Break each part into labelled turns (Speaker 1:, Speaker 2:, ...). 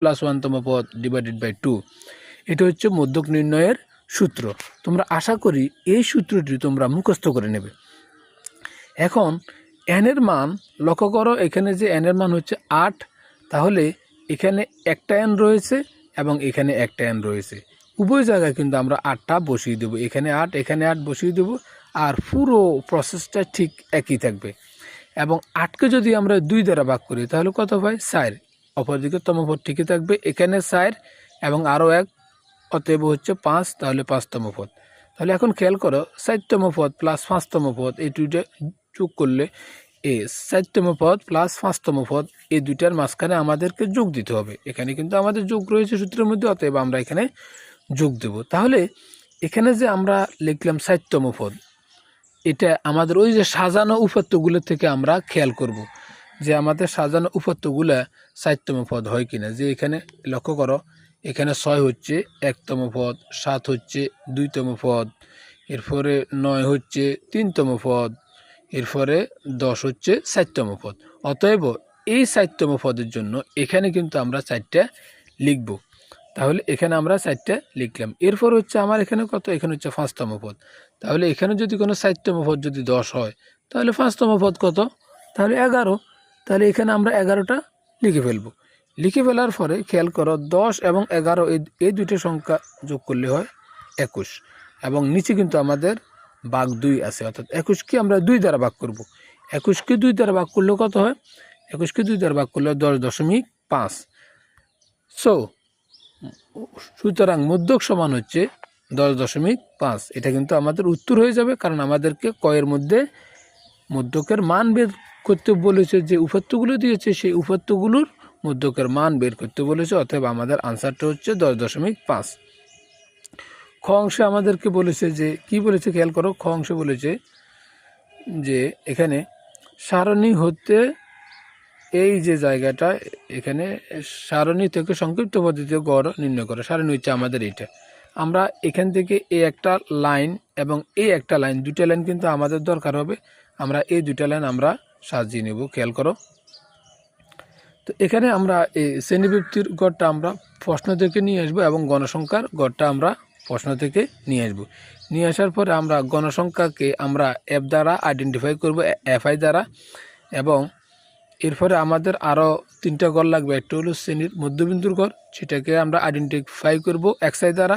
Speaker 1: Plus 1তম পদ divided by 2। এটা হচ্ছে মধ্যক নির্ণয়ের সূত্র। তোমরা আশা করি এই সূত্রটি তোমরা মুখস্থ করে নেবে। এখন n এর মান লক্ষ্য করো, এখানে যে n এর মান হচ্ছে 8, তাহলে এখানে একটা n রয়েছে এবং এখানে একটা n রয়েছে। উভয় জায়গায় কিন্তু আমরা 8টা বসিয়ে দেবো, এখানে 8 এখানে 8 বসিয়ে দেবো, আর পুরো প্রসেসটা ঠিক একই থাকবে। এবং 8কে যদি আমরা 2 দ্বারা ভাগ করি তাহলে কত হয়? 4। অপরদিকে তম পদ ঠিকই থাকবে, এখানে 4 এবং আরও 1, অতএব হচ্ছে 5, তাহলে 5তম পদ। তাহলে এখন খেয়াল করো, 4তম পদ প্লাস 5তম পদ এই দুইটা যোগ করলে 4তম পদ প্লাস 5তম পদ এই দুইটার মাঝখানে আমাদেরকে যোগ দিতে হবে। এখানে কিন্তু আমাদের যোগ রয়েছে সূত্রের মধ্যে, অতএব আমরা এখানে যোগ দেব। তাহলে এখানে যে আমরা লিখলাম 4তম পদ, এটা আমাদের ওই যে সাজানো উপাত্তগুলো থেকে আমরা খেয়াল করব যে আমাদের সাজানো উপাত্তগুলো 4তম পদ হয় কিনা। যে এখানে লক্ষ্য করো, এখানে 6 হচ্ছে 1তম পদ, 7 হচ্ছে 2তম পদ, এরপরে 9 হচ্ছে 3তম পদ, এরপরে 10 হচ্ছে 4তম পদ। অতএব এই 4তম পদের জন্য এখানে কিন্তু আমরা 4টা লিখব। তাহলে এখানে আমরা 4টা লিখলাম। এরপর হচ্ছে আমার এখানে কত? এখানে হচ্ছে 5তম পদ। তাহলে এখানে যদি কোনো 4তম পদ যদি 10 হয়, তাহলে 5তম পদ কত? তাহলে 11। তাহলে এখানে আমরা 11টা লিখে ফেলব। লিখে ফেলার পরে খেয়াল করো, 10 এবং 11 এই দুটো সংখ্যা যোগ করলে হয় 21, এবং নিচে কিন্তু আমাদের ভাগ 2 আছে, অর্থাৎ 21কে আমরা 2 দ্বারা ভাগ করব। 21কে 2 দ্বারা ভাগ করলে কত হয়? 21কে 2 দ্বারা ভাগ করলে 10.5। সুতরাং মধ্যক সমান হচ্ছে 10.5। এটা কিন্তু আমাদের উত্তর হয়ে যাবে, কারণ আমাদেরকে কয়ের মধ্যে মধ্যকের মান বের করতে বলেছে, যে উপাত্তগুলো দিয়েছে সেই উপাত্তগুলোর মধ্যকের মান বের করতে বলেছে। অতএব আমাদের আনসারটা হচ্ছে 10.5। খ অংশে আমাদেরকে বলেছে যে কি বলেছে খেয়াল করো, খ অংশে বলেছে যে এখানে সারণী হতে এই যে জায়গাটা, এখানে সারণী থেকে সংক্ষিপ্ত পদ্ধতিতে গড় নির্ণয় করে। সারণী হচ্ছে আমাদের এইটা। আমরা এখান থেকে এই একটা লাইন এবং এই একটা লাইন, দুটা লাইন কিন্তু আমাদের দরকার হবে। আমরা এই দুটা লাইন আমরা সাজিয়ে নেব। খেয়াল করো, তো এখানে আমরা এই শ্রেণীবৃত্তির গড়টা আমরা প্রশ্ন থেকে নিয়ে আসবো এবং গণসংখ্যার গড়টা আমরা প্রশ্ন থেকে নিয়ে আসবো। নিয়ে আসার পরে আমরা গণসংখ্যাকে আমরা এফ দ্বারা আইডেন্টিফাই করব, এফআই দ্বারা, এবং এরপরে আমাদের আরও 3টা গড় লাগবে। একটা হলো শ্রেণীর মধ্যবিন্দুর গড়, সেটাকে আমরা আইডেন্টিফাই করব এক্সআই দ্বারা।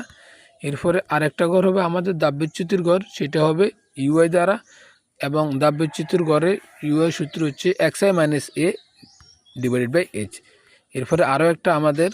Speaker 1: এরপরে আরেকটা গড় হবে আমাদের দাববিচ্যুতির গড়, সেটা হবে ইউআই দ্বারা, এবং দাববিচ্যুতির গড়ে ইউআই সূত্র হচ্ছে XI minus A divided by H. এরপরে আরও একটা আমাদের